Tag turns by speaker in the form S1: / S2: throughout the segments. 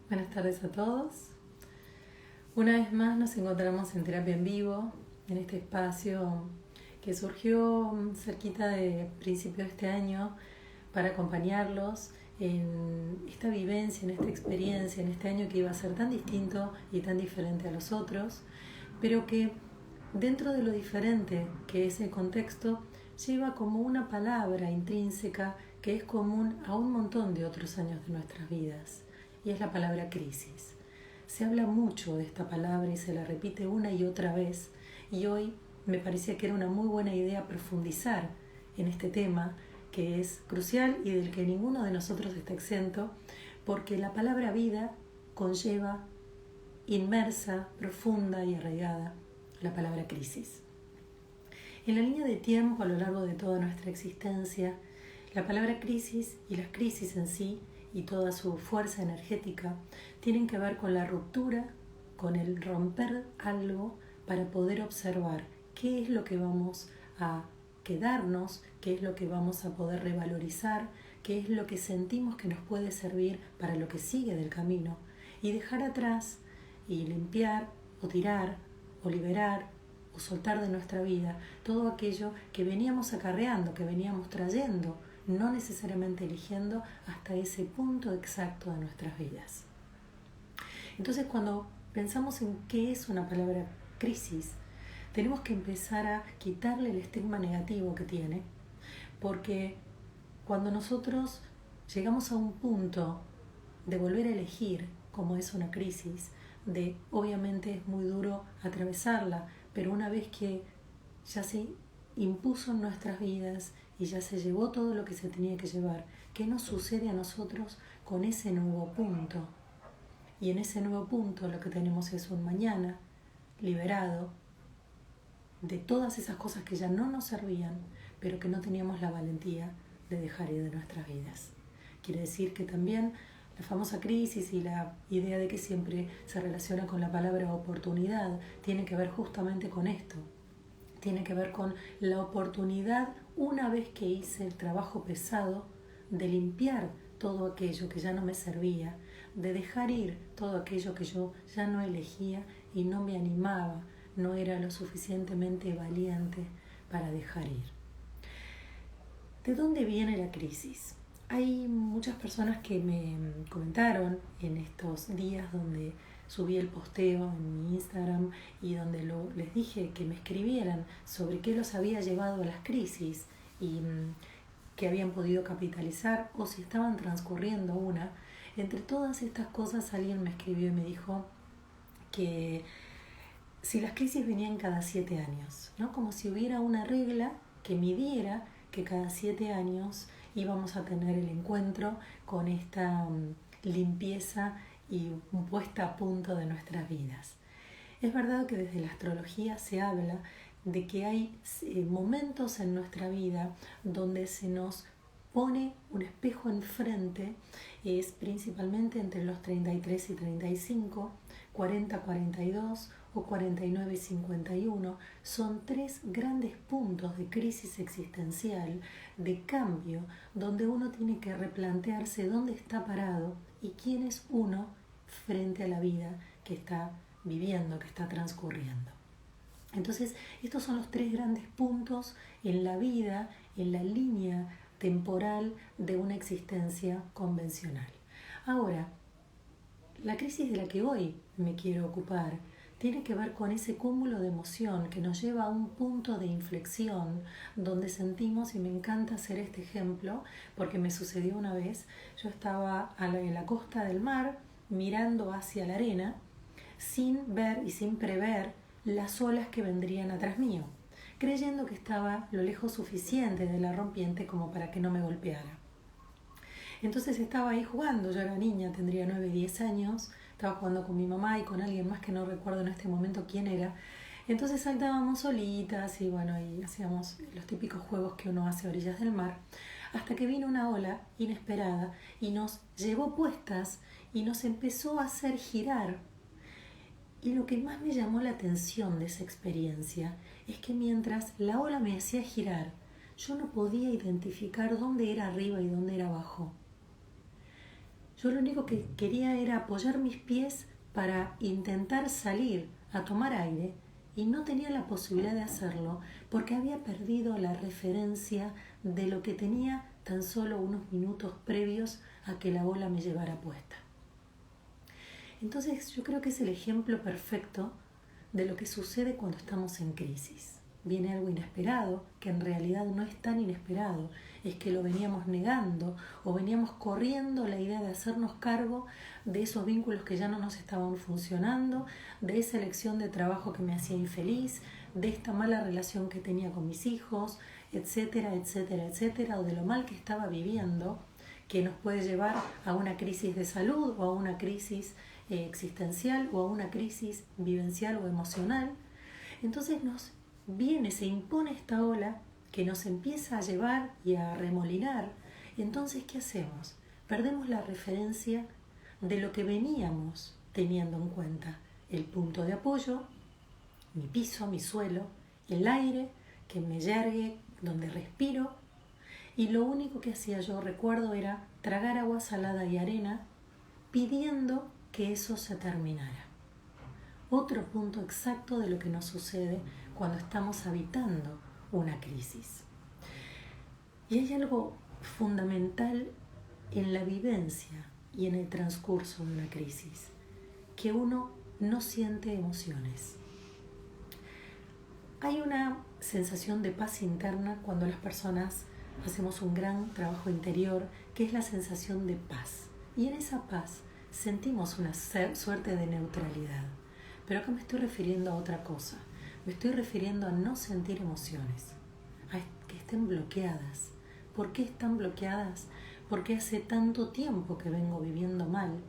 S1: Buenas tardes a todos. Una vez más nos encontramos en Terapia en Vivo, en este espacio que surgió cerquita de principio de este año para acompañarlos en esta vivencia, en esta experiencia, en este año que iba a ser tan distinto y tan diferente a los otros, pero que dentro de lo diferente que es el contexto, lleva como una palabra intrínseca que es común a un montón de otros años de nuestras vidas, y es la palabra crisis. Se habla mucho de esta palabra y se la repite una y otra vez, y hoy me parecía que era una muy buena idea profundizar en este tema que es crucial y del que ninguno de nosotros está exento, porque la palabra vida conlleva inmersa, profunda y arraigada la palabra crisis. En la línea de tiempo, a lo largo de toda nuestra existencia, la palabra crisis y las crisis en sí y toda su fuerza energética tienen que ver con la ruptura, con el romper algo para poder observar qué es lo que vamos a quedarnos, qué es lo que vamos a poder revalorizar, qué es lo que sentimos que nos puede servir para lo que sigue del camino, y dejar atrás y limpiar o tirar o liberar o soltar de nuestra vida todo aquello que veníamos acarreando, que veníamos trayendo, no necesariamente eligiendo hasta ese punto exacto de nuestras vidas. Entonces, cuando pensamos en qué es una palabra crisis, tenemos que empezar a quitarle el estigma negativo que tiene, porque cuando nosotros llegamos a un punto de volver a elegir cómo es una crisis, de obviamente es muy duro atravesarla, pero una vez que ya se impuso en nuestras vidas y ya se llevó todo lo que se tenía que llevar, ¿qué nos sucede a nosotros con ese nuevo punto? Y en ese nuevo punto lo que tenemos es un mañana liberado de todas esas cosas que ya no nos servían, pero que no teníamos la valentía de dejar ir de nuestras vidas. Quiere decir que también la famosa crisis y la idea de que siempre se relaciona con la palabra oportunidad tiene que ver justamente con esto. Tiene que ver con la oportunidad, una vez que hice el trabajo pesado, de limpiar todo aquello que ya no me servía, de dejar ir todo aquello que yo ya no elegía y no me animaba, no era lo suficientemente valiente para dejar ir. ¿De dónde viene la crisis? Hay muchas personas que me comentaron en estos días donde subí el posteo en mi Instagram y donde les dije que me escribieran sobre qué los había llevado a las crisis y que habían podido capitalizar o si estaban transcurriendo una. Entre todas estas cosas alguien me escribió y me dijo que si las crisis venían cada 7 años, ¿no? Como si hubiera una regla que midiera que cada 7 años íbamos a tener el encuentro con esta limpieza y puesta a punto de nuestras vidas. Es verdad que desde la astrología se habla de que hay momentos en nuestra vida donde se nos pone un espejo enfrente, es principalmente entre los 33 y 35, 40, 42 o 49 y 51, son 3 grandes puntos de crisis existencial, de cambio, donde uno tiene que replantearse dónde está parado y quién es uno frente a la vida que está viviendo, que está transcurriendo. Entonces, estos son los 3 grandes puntos en la vida, en la línea temporal de una existencia convencional. Ahora, la crisis de la que hoy me quiero ocupar tiene que ver con ese cúmulo de emoción que nos lleva a un punto de inflexión donde sentimos, y me encanta hacer este ejemplo porque me sucedió una vez, yo estaba en la costa del mar mirando hacia la arena sin ver y sin prever las olas que vendrían atrás mío, creyendo que estaba lo lejos suficiente de la rompiente como para que no me golpeara. Entonces estaba ahí jugando, yo era niña, tendría 9, 10 años, estaba jugando con mi mamá y con alguien más que no recuerdo en este momento quién era. Entonces saltábamos solitas y bueno, y hacíamos los típicos juegos que uno hace a orillas del mar, hasta que vino una ola inesperada y nos llevó puestas y nos empezó a hacer girar. Y lo que más me llamó la atención de esa experiencia es que mientras la ola me hacía girar, yo no podía identificar dónde era arriba y dónde era abajo. Yo lo único que quería era apoyar mis pies para intentar salir a tomar aire y no tenía la posibilidad de hacerlo porque había perdido la referencia de lo que tenía tan solo unos minutos previos a que la ola me llevara puesta. Entonces yo creo que es el ejemplo perfecto de lo que sucede cuando estamos en crisis. Viene algo inesperado, que en realidad no es tan inesperado, es que lo veníamos negando o veníamos corriendo la idea de hacernos cargo de esos vínculos que ya no nos estaban funcionando, de esa elección de trabajo que me hacía infeliz, de esta mala relación que tenía con mis hijos, etcétera, etcétera, etcétera, o de lo mal que estaba viviendo, que nos puede llevar a una crisis de salud o a una crisis existencial o a una crisis vivencial o emocional. Entonces se impone esta ola que nos empieza a llevar y a remolinar. Entonces, ¿qué hacemos? Perdemos la referencia de lo que veníamos teniendo en cuenta. El punto de apoyo, mi piso, mi suelo, el aire que me yergue, donde respiro. Y lo único que hacía yo, recuerdo, era tragar agua salada y arena pidiendo que eso se terminara. Otro punto exacto de lo que nos sucede cuando estamos habitando una crisis. Y hay algo fundamental en la vivencia y en el transcurso de una crisis, que uno no siente emociones. Hay una sensación de paz interna cuando las personas hacemos un gran trabajo interior, que es la sensación de paz. Y en esa paz sentimos una suerte de neutralidad. Pero acá me estoy refiriendo a otra cosa. Me estoy refiriendo a no sentir emociones, a que estén bloqueadas. ¿Por qué están bloqueadas? Porque hace tanto tiempo que vengo viviendo mal,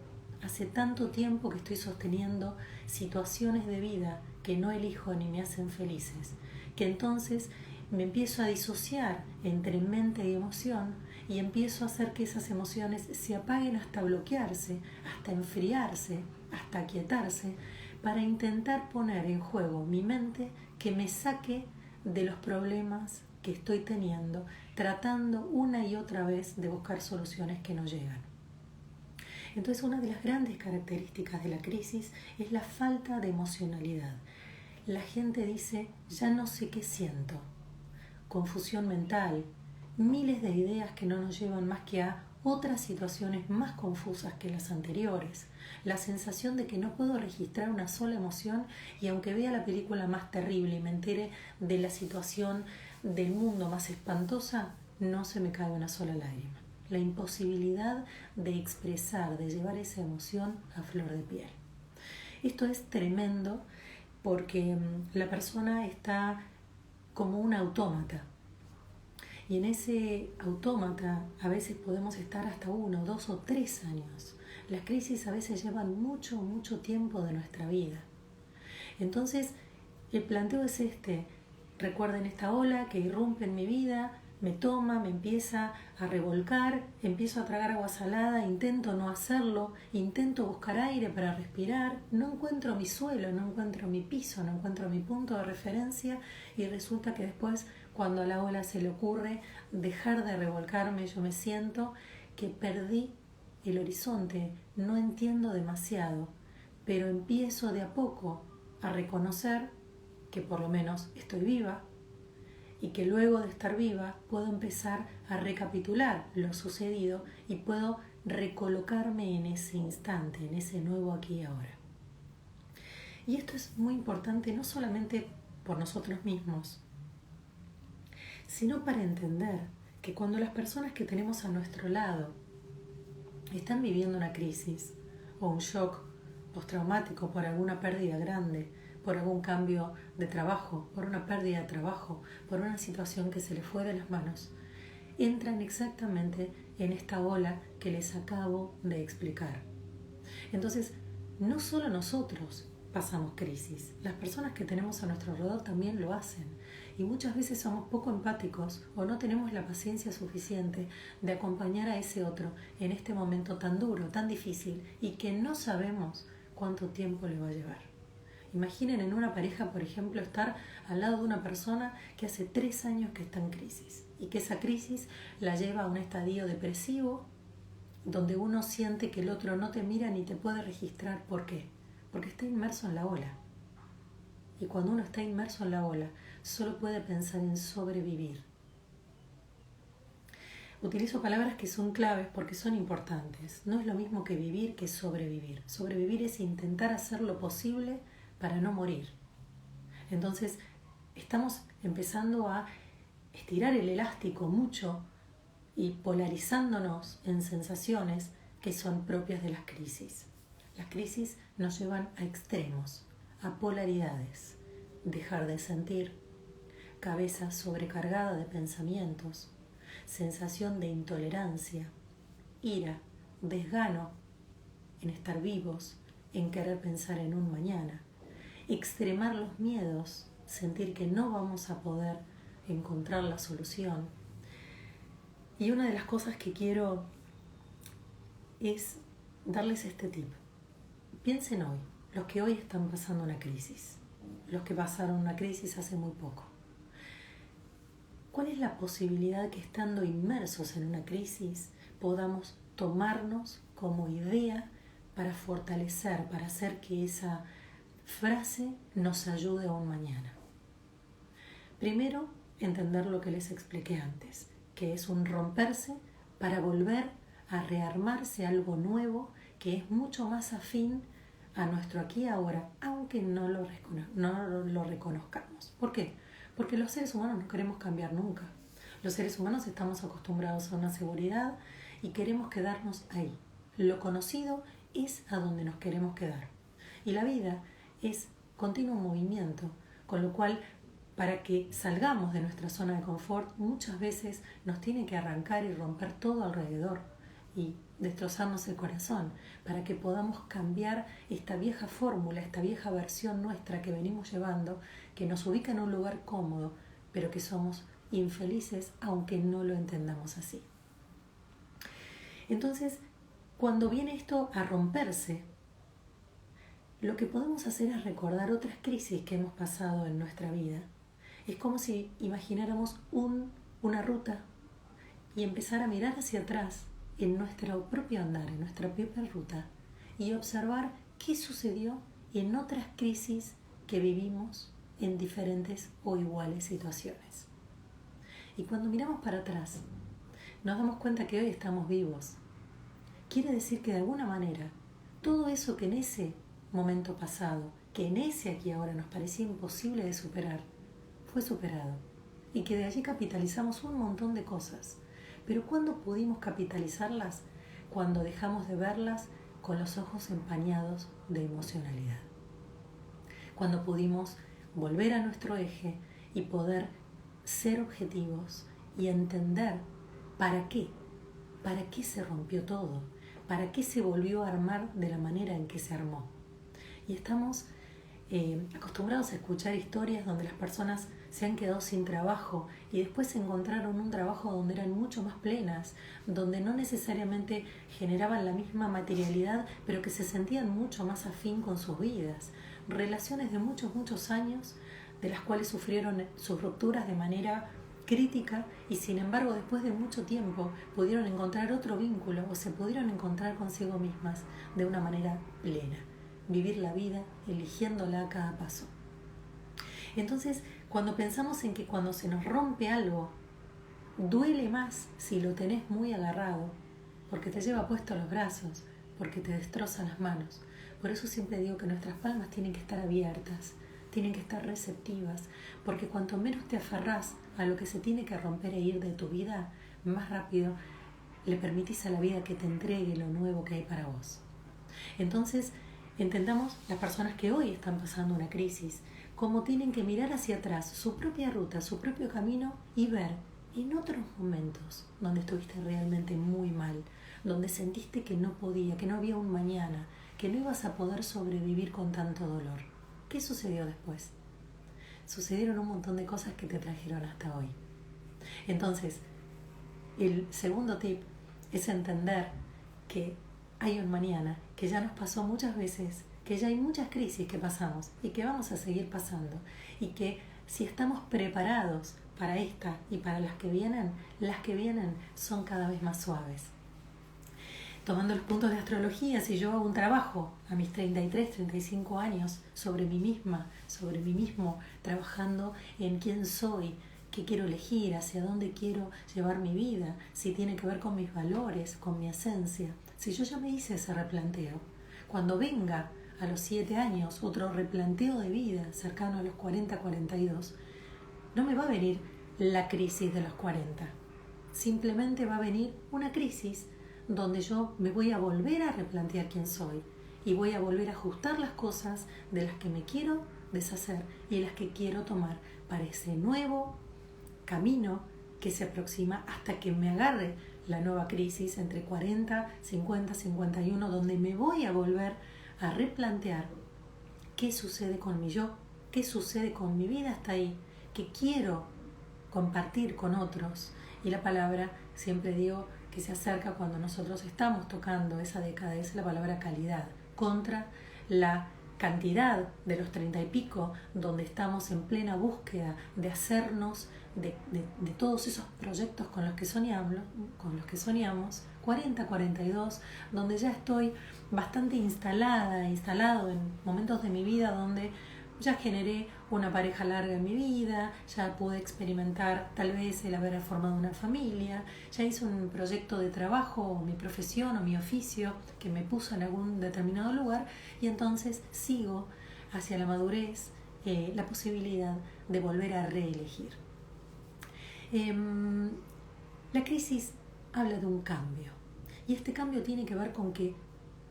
S1: hace tanto tiempo que estoy sosteniendo situaciones de vida que no elijo ni me hacen felices, que entonces me empiezo a disociar entre mente y emoción y empiezo a hacer que esas emociones se apaguen hasta bloquearse, hasta enfriarse, hasta aquietarse, para intentar poner en juego mi mente que me saque de los problemas que estoy teniendo, tratando una y otra vez de buscar soluciones que no llegan. Entonces, una de las grandes características de la crisis es la falta de emocionalidad. La gente dice, ya no sé qué siento. Confusión mental, miles de ideas que no nos llevan más que a otras situaciones más confusas que las anteriores, la sensación de que no puedo registrar una sola emoción y aunque vea la película más terrible y me entere de la situación del mundo más espantosa, no se me cae una sola lágrima. La imposibilidad de expresar, de llevar esa emoción a flor de piel. Esto es tremendo porque la persona está como un autómata. Y en ese autómata a veces podemos estar hasta 1, 2 o 3 años. Las crisis a veces llevan mucho, mucho tiempo de nuestra vida. Entonces, el planteo es este. Recuerden esta ola que irrumpe en mi vida, me toma, me empieza a revolcar, empiezo a tragar agua salada, intento no hacerlo, intento buscar aire para respirar, no encuentro mi suelo, no encuentro mi piso, no encuentro mi punto de referencia y resulta que después, cuando a la ola se le ocurre dejar de revolcarme, yo me siento que perdí el horizonte, no entiendo demasiado, pero empiezo de a poco a reconocer que por lo menos estoy viva y que luego de estar viva puedo empezar a recapitular lo sucedido y puedo recolocarme en ese instante, en ese nuevo aquí y ahora. Y esto es muy importante no solamente por nosotros mismos, sino para entender que cuando las personas que tenemos a nuestro lado están viviendo una crisis o un shock postraumático por alguna pérdida grande, por algún cambio de trabajo, por una pérdida de trabajo, por una situación que se les fue de las manos, entran exactamente en esta ola que les acabo de explicar. Entonces, no solo nosotros pasamos crisis, las personas que tenemos a nuestro alrededor también lo hacen. Y muchas veces somos poco empáticos o no tenemos la paciencia suficiente de acompañar a ese otro en este momento tan duro, tan difícil y que no sabemos cuánto tiempo le va a llevar. Imaginen en una pareja, por ejemplo, estar al lado de una persona que hace 3 años que está en crisis y que esa crisis la lleva a un estadio depresivo donde uno siente que el otro no te mira ni te puede registrar. ¿Por qué? Porque está inmerso en la ola. Y cuando uno está inmerso en la ola, solo puede pensar en sobrevivir. Utilizo palabras que son claves porque son importantes. No es lo mismo que vivir que sobrevivir. Sobrevivir es intentar hacer lo posible para no morir. Entonces, estamos empezando a estirar el elástico mucho y polarizándonos en sensaciones que son propias de las crisis. Las crisis nos llevan a extremos, a polaridades. Dejar de sentir, cabeza sobrecargada de pensamientos, sensación de intolerancia, ira, desgano en estar vivos, en querer pensar en un mañana, extremar los miedos, sentir que no vamos a poder encontrar la solución. Y una de las cosas que quiero es darles este tip. Piensen hoy, los que hoy están pasando una crisis, los que pasaron una crisis hace muy poco. ¿Cuál es la posibilidad que estando inmersos en una crisis podamos tomarnos como idea para fortalecer, para hacer que esa frase nos ayude a un mañana? Primero, entender lo que les expliqué antes, que es un romperse para volver a rearmarse algo nuevo que es mucho más afín a nuestro aquí y ahora, aunque no lo reconozcamos. ¿Por qué? Porque los seres humanos no queremos cambiar nunca. Los seres humanos estamos acostumbrados a una seguridad y queremos quedarnos ahí. Lo conocido es a donde nos queremos quedar. Y la vida es continuo movimiento, con lo cual para que salgamos de nuestra zona de confort muchas veces nos tiene que arrancar y romper todo alrededor y destrozarnos el corazón para que podamos cambiar esta vieja fórmula, esta vieja versión nuestra que venimos llevando, que nos ubica en un lugar cómodo, pero que somos infelices aunque no lo entendamos así. Entonces, cuando viene esto a romperse, lo que podemos hacer es recordar otras crisis que hemos pasado en nuestra vida. Es como si imagináramos una ruta y empezar a mirar hacia atrás en nuestro propio andar, en nuestra propia ruta, y observar qué sucedió en otras crisis que vivimos en diferentes o iguales situaciones. Y cuando miramos para atrás, nos damos cuenta que hoy estamos vivos. Quiere decir que de alguna manera, todo eso que en ese momento pasado, que en ese aquí ahora nos parecía imposible de superar, fue superado. Y que de allí capitalizamos un montón de cosas. Pero ¿cuándo pudimos capitalizarlas? Cuando dejamos de verlas con los ojos empañados de emocionalidad. Cuando pudimos volver a nuestro eje y poder ser objetivos y entender para qué se rompió todo, para qué se volvió a armar de la manera en que se armó. Y estamos acostumbrados a escuchar historias donde las personas se han quedado sin trabajo y después encontraron un trabajo donde eran mucho más plenas, donde no necesariamente generaban la misma materialidad, pero que se sentían mucho más afín con sus vidas. Relaciones de muchos años, de las cuales sufrieron sus rupturas de manera crítica y sin embargo después de mucho tiempo pudieron encontrar otro vínculo o se pudieron encontrar consigo mismas de una manera plena. Vivir la vida eligiéndola a cada paso. Entonces, cuando pensamos en que cuando se nos rompe algo, duele más si lo tenés muy agarrado, porque te lleva puesto a los brazos, porque te destroza las manos. Por eso siempre digo que nuestras palmas tienen que estar abiertas, tienen que estar receptivas, porque cuanto menos te aferrás a lo que se tiene que romper e ir de tu vida, más rápido le permitís a la vida que te entregue lo nuevo que hay para vos. Entonces, entendamos las personas que hoy están pasando una crisis, cómo tienen que mirar hacia atrás su propia ruta, su propio camino y ver en otros momentos donde estuviste realmente muy mal, donde sentiste que no podía, que no había un mañana, que no ibas a poder sobrevivir con tanto dolor. ¿Qué sucedió después? Sucedieron un montón de cosas que te trajeron hasta hoy. Entonces, el segundo tip es entender que hay un mañana, que ya nos pasó muchas veces, que ya hay muchas crisis que pasamos y que vamos a seguir pasando y que si estamos preparados para esta y para las que vienen son cada vez más suaves. tomando los puntos de astrología, si yo hago un trabajo a mis 33, 35 años sobre mí misma, sobre mí mismo, trabajando en quién soy, qué quiero elegir, hacia dónde quiero llevar mi vida, si tiene que ver con mis valores, con mi esencia. Si yo ya me hice ese replanteo, cuando venga a los 7 años otro replanteo de vida cercano a los 40, 42, no me va a venir la crisis de los 40. Simplemente va a venir una crisis donde yo me voy a volver a replantear quién soy y voy a volver a ajustar las cosas de las que me quiero deshacer y las que quiero tomar para ese nuevo camino que se aproxima hasta que me agarre la nueva crisis entre 40, 50, 51, donde me voy a volver a replantear qué sucede con mi yo, qué sucede con mi vida hasta ahí, que quiero compartir con otros. Y la palabra, siempre digo, que se acerca cuando nosotros estamos tocando esa década, es la palabra calidad, contra la cantidad de los 30 y pico, donde estamos en plena búsqueda de hacernos de todos esos proyectos con los que soñamos, 40, 42, donde ya estoy bastante instalado en momentos de mi vida donde ya generé una pareja larga en mi vida, ya pude experimentar tal vez el haber formado una familia, ya hice un proyecto de trabajo, o mi profesión o mi oficio que me puso en algún determinado lugar y entonces sigo hacia la madurez, la posibilidad de volver a reelegir. La crisis habla de un cambio y este cambio tiene que ver con que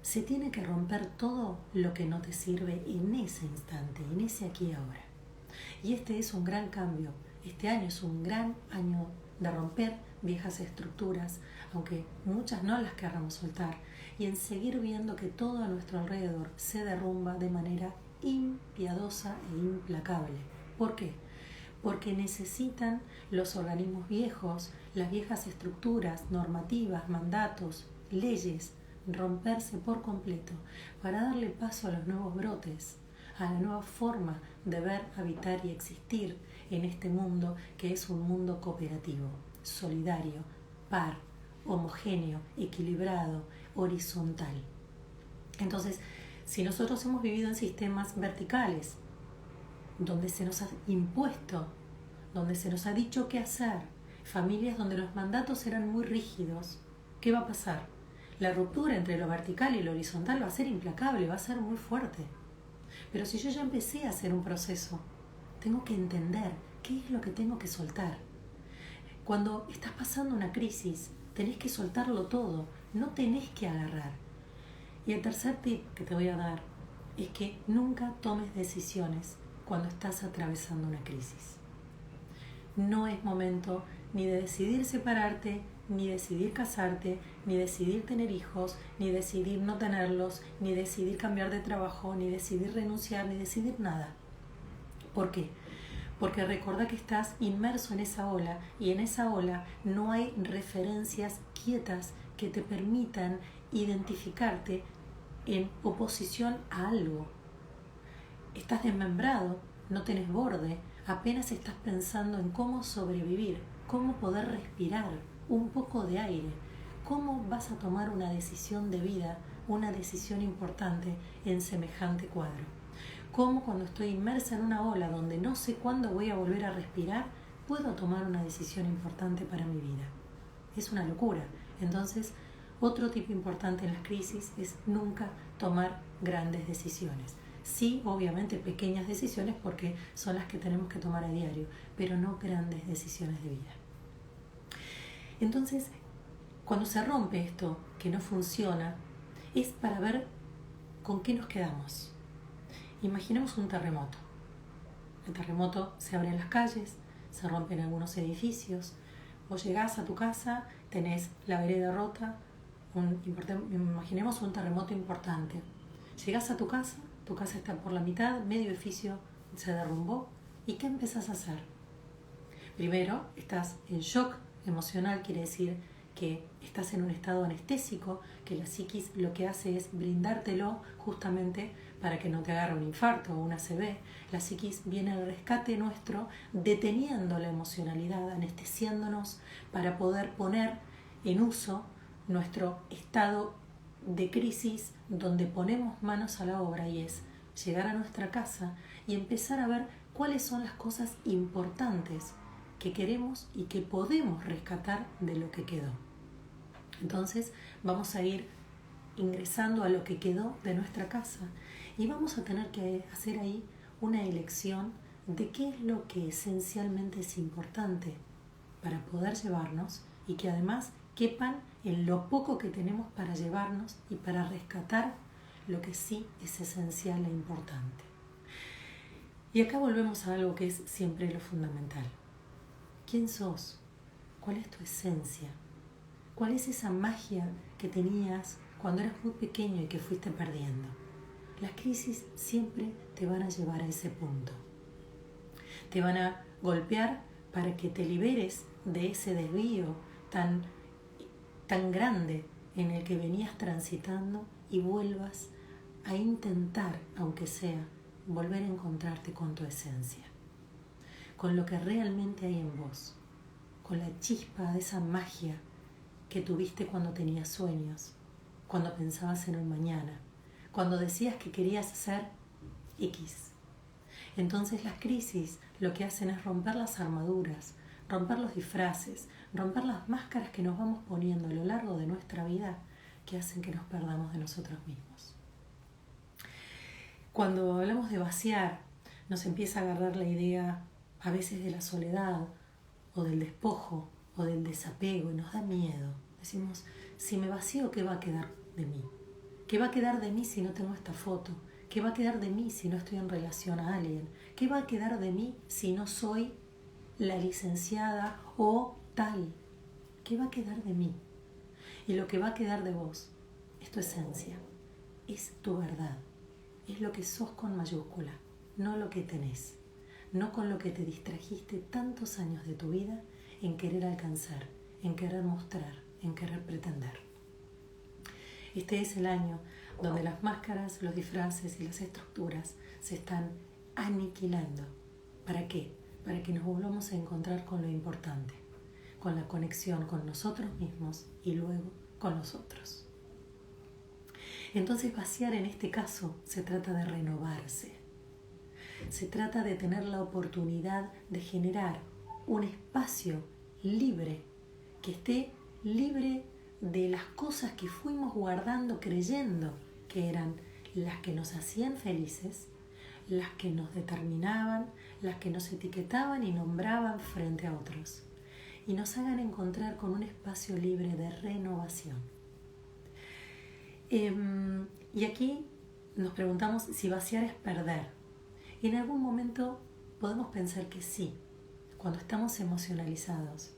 S1: se tiene que romper todo lo que no te sirve en ese instante, en ese aquí y ahora. Y este es un gran cambio. Este año es un gran año de romper viejas estructuras, aunque muchas no las querramos soltar, y en seguir viendo que todo a nuestro alrededor se derrumba de manera impiadosa e implacable. ¿Por qué? Porque necesitan los organismos viejos, las viejas estructuras, normativas, mandatos, leyes, romperse por completo para darle paso a los nuevos brotes, a la nueva forma de ver, habitar y existir en este mundo que es un mundo cooperativo, solidario, par, homogéneo, equilibrado, horizontal. Entonces, si nosotros hemos vivido en sistemas verticales, donde se nos ha impuesto, donde se nos ha dicho qué hacer, familias donde los mandatos eran muy rígidos, ¿qué va a pasar? La ruptura entre lo vertical y lo horizontal va a ser implacable, va a ser muy fuerte. Pero si yo ya empecé a hacer un proceso, tengo que entender qué es lo que tengo que soltar. Cuando estás pasando una crisis, tenés que soltarlo todo, no tenés que agarrar. Y el tercer tip que te voy a dar es que nunca tomes decisiones cuando estás atravesando una crisis. No es momento ni de decidir separarte, ni decidir casarte, ni decidir tener hijos, ni decidir no tenerlos, ni decidir cambiar de trabajo, ni decidir renunciar, ni decidir nada. ¿Por qué? Porque recordá que estás inmerso en esa ola y en esa ola no hay referencias quietas que te permitan identificarte en oposición a algo. Estás desmembrado, no tenés borde, apenas estás pensando en cómo sobrevivir, cómo poder respirar un poco de aire, cómo vas a tomar una decisión de vida, una decisión importante en semejante cuadro. Cómo cuando estoy inmersa en una ola donde no sé cuándo voy a volver a respirar, puedo tomar una decisión importante para mi vida. Es una locura. Entonces, otro tipo importante en las crisis es nunca tomar grandes decisiones. Sí, obviamente pequeñas decisiones porque son las que tenemos que tomar a diario, pero no grandes decisiones de vida. Entonces, cuando se rompe esto que no funciona, es para ver con qué nos quedamos. Imaginemos un terremoto. El terremoto se abre en las calles, se rompen algunos edificios. Vos llegás a tu casa, tenés la vereda rota. Imaginemos un terremoto importante. Llegás a tu casa está por la mitad, medio edificio se derrumbó. ¿Y qué empezás a hacer? Primero, estás en shock emocional, quiere decir que estás en un estado anestésico, que la psiquis lo que hace es brindártelo justamente para que no te agarre un infarto o una ACV. La psiquis viene al rescate nuestro, deteniendo la emocionalidad, anestesiándonos para poder poner en uso nuestro estado de crisis donde ponemos manos a la obra, y es llegar a nuestra casa y empezar a ver cuáles son las cosas importantes que queremos y que podemos rescatar de lo que quedó. Entonces vamos a ir ingresando a lo que quedó de nuestra casa y vamos a tener que hacer ahí una elección de qué es lo que esencialmente es importante para poder llevarnos y que además quepan en lo poco que tenemos para llevarnos y para rescatar lo que sí es esencial e importante. Y acá volvemos a algo que es siempre lo fundamental. ¿Quién sos? ¿Cuál es tu esencia? ¿Cuál es esa magia que tenías cuando eras muy pequeño y que fuiste perdiendo? Las crisis siempre te van a llevar a ese punto. Te van a golpear para que te liberes de ese desvío tan grande en el que venías transitando y vuelvas a intentar, aunque sea, volver a encontrarte con tu esencia, con lo que realmente hay en vos, con la chispa de esa magia que tuviste cuando tenías sueños, cuando pensabas en el mañana, cuando decías que querías ser X. Entonces las crisis lo que hacen es romper las armaduras, romper los disfraces, romper las máscaras que nos vamos poniendo a lo largo de nuestra vida que hacen que nos perdamos de nosotros mismos. Cuando hablamos de vaciar, nos empieza a agarrar la idea a veces de la soledad o del despojo o del desapego y nos da miedo. Decimos, si me vacío, ¿qué va a quedar de mí? ¿Qué va a quedar de mí si no tengo esta foto? ¿Qué va a quedar de mí si no estoy en relación a alguien? ¿Qué va a quedar de mí si no soy la licenciada o tal? ¿Qué va a quedar de mí? Y lo que va a quedar de vos es tu esencia, es tu verdad, es lo que sos con mayúscula, no lo que tenés, no con lo que te distrajiste tantos años de tu vida en querer alcanzar, en querer mostrar, en querer pretender. Este es el año donde las máscaras, los disfraces y las estructuras se están aniquilando. ¿Para qué? Para que nos volvamos a encontrar con lo importante, con la conexión con nosotros mismos y luego con los otros. Entonces vaciar en este caso se trata de renovarse. Se trata de tener la oportunidad de generar un espacio libre, que esté libre de las cosas que fuimos guardando creyendo que eran las que nos hacían felices, las que nos determinaban, las que nos etiquetaban y nombraban frente a otros, y nos hagan encontrar con un espacio libre de renovación. Y aquí nos preguntamos si vaciar es perder. Y en algún momento podemos pensar que sí, cuando estamos emocionalizados.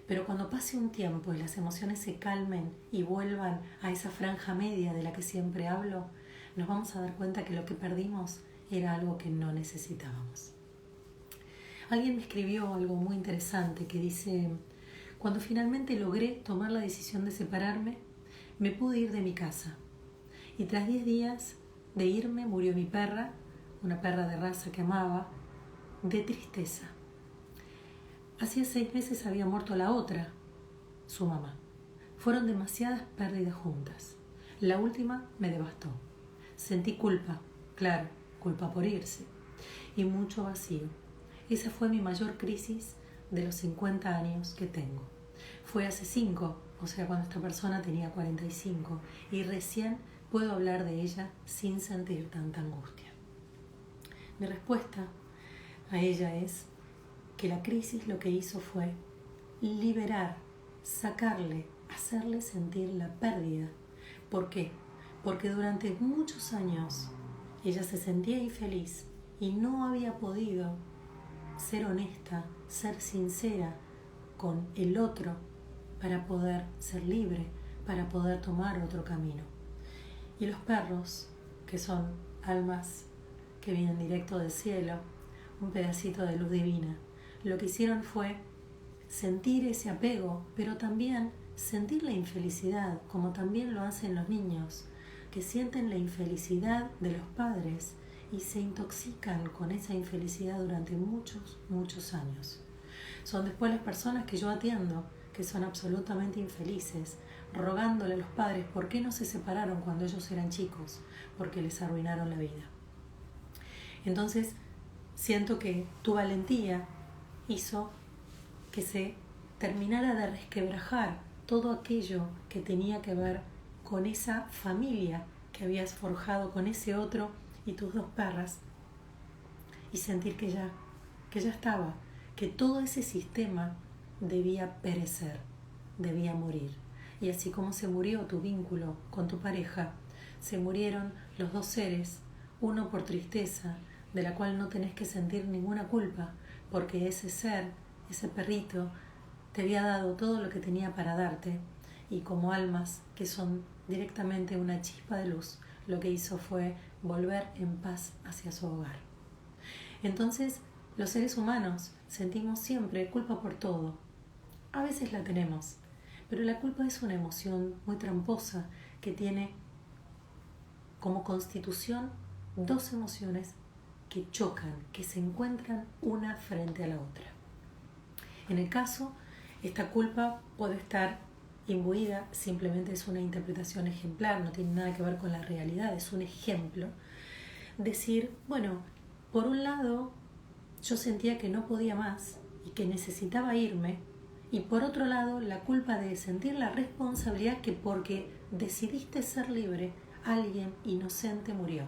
S1: Pero cuando pase un tiempo y las emociones se calmen y vuelvan a esa franja media de la que siempre hablo, nos vamos a dar cuenta que lo que perdimos era algo que no necesitábamos. Alguien me escribió algo muy interesante que dice: cuando finalmente logré tomar la decisión de separarme, me pude ir de mi casa. Y tras 10 días de irme murió mi perra, una perra de raza que amaba, de tristeza. Hacía 6 meses había muerto la otra, su mamá. Fueron demasiadas pérdidas juntas. La última me devastó. Sentí culpa, claro, culpa por irse, y mucho vacío. Esa fue mi mayor crisis de los 50 años que tengo. Fue hace 5, o sea, cuando esta persona tenía 45, y recién puedo hablar de ella sin sentir tanta angustia. Mi respuesta a ella es que la crisis lo que hizo fue liberar, sacarle, hacerle sentir la pérdida. ¿Por qué? Porque durante muchos años ella se sentía infeliz y no había podido ser honesta, ser sincera con el otro para poder ser libre, para poder tomar otro camino. Y los perros, que son almas que vienen directo del cielo, un pedacito de luz divina, lo que hicieron fue sentir ese apego, pero también sentir la infelicidad, como también lo hacen los niños, que sienten la infelicidad de los padres y se intoxican con esa infelicidad durante muchos, muchos años. Son después las personas que yo atiendo, que son absolutamente infelices, rogándole a los padres por qué no se separaron cuando ellos eran chicos, porque les arruinaron la vida. Entonces, siento que tu valentía hizo que se terminara de resquebrajar todo aquello que tenía que ver con esa familia que habías forjado con ese otro y tus dos perras, y sentir que ya estaba, que todo ese sistema debía perecer, debía morir. Y así como se murió tu vínculo con tu pareja, se murieron los dos seres, uno por tristeza, de la cual no tenés que sentir ninguna culpa, porque ese ser, ese perrito, te había dado todo lo que tenía para darte, y como almas que son directamente una chispa de luz, lo que hizo fue volver en paz hacia su hogar. Entonces, los seres humanos sentimos siempre culpa por todo. A veces la tenemos, pero la culpa es una emoción muy tramposa que tiene como constitución dos emociones que chocan, que se encuentran una frente a la otra. En el caso, esta culpa puede estar imbuida, simplemente es una interpretación ejemplar, no tiene nada que ver con la realidad, es un ejemplo. Decir, bueno, por un lado, yo sentía que no podía más y que necesitaba irme, y por otro lado, la culpa de sentir la responsabilidad que porque decidiste ser libre, alguien inocente murió.